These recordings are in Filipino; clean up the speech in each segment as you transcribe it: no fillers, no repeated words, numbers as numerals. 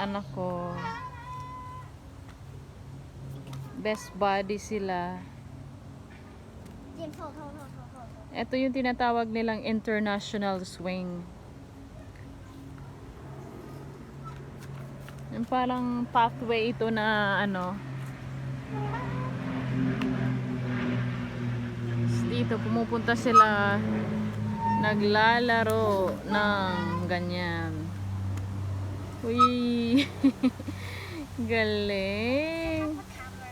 anak ko. Best buddy sila. Ito yung tinatawag nilang international swing. Yung parang pathway ito na ano. Dito pumupunta sila, naglalaro ng ganyan. Uy. Galing.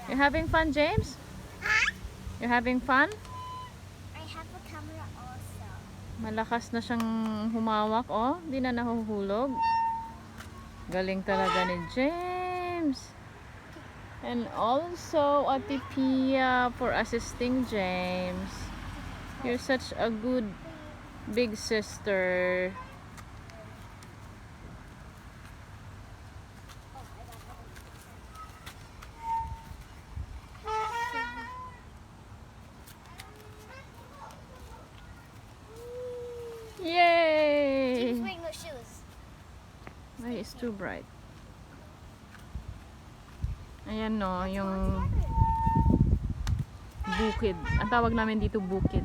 You having fun, James? You having fun? I have a camera also. Malakas na siyang humawak, oh. Hindi na nahuhulog. Galing talaga ni James. And also, Ate Pia for assisting James. You're such a good big sister. Yay! James wearing no shoes. Ay, it's too bright. Ayan no, yung bukid. Ang tawag namin dito bukid.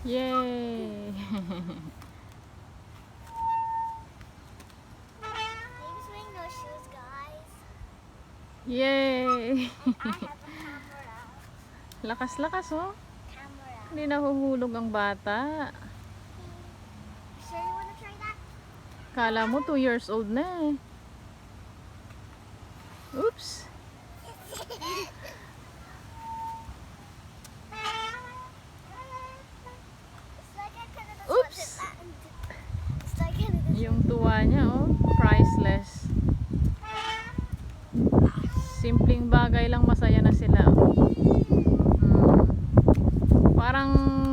Yay! James wearing no shoes, guys. Yay! I have a camera. Lakas-lakas oh. Camera. Hindi nahuhulog ang bata. Sure you wanna try that? Kala mo 2 years old na eh. Oops! It's like I could've Oops. swept it. It's like I could've Yung tuwa niya oh, priceless. Simpleng bagay lang, masaya na sila. Parang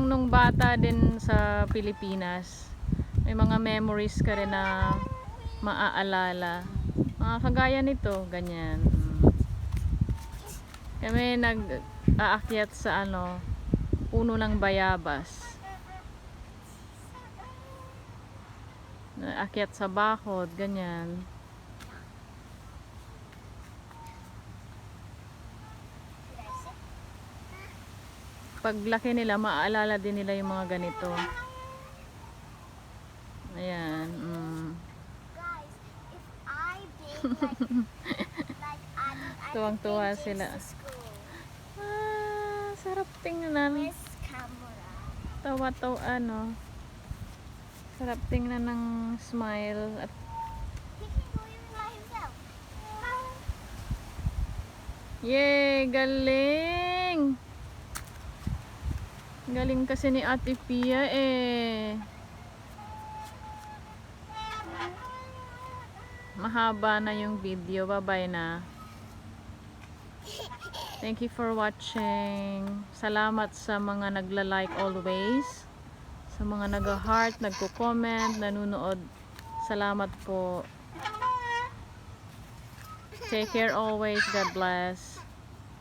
nung bata din sa Pilipinas, may mga memories ka rin na maaalala. Mga kagaya nito, ganyan. Kami nag-aakyat sa ano, puno ng bayabas. Naakyat sa bakod, ganyan. Paglaki nila, maaalala din nila yung mga ganito. Ayan. Guys, if I bake like Annie, Tuwang-tuwa I could sila. take James to school. Ah, sarap tingnan. With camera. Tawa-tawa, ano. Sarap tingnan ng smile. At He can go even by himself. yay! Galing! Galing kasi ni Ate Pia eh. Mahaba na yung video. Bye-bye na. Thank you for watching. Salamat sa mga nagla-like always. Sa mga nag-heart, nagko-comment, nanunood. Salamat po. Take care always. God bless.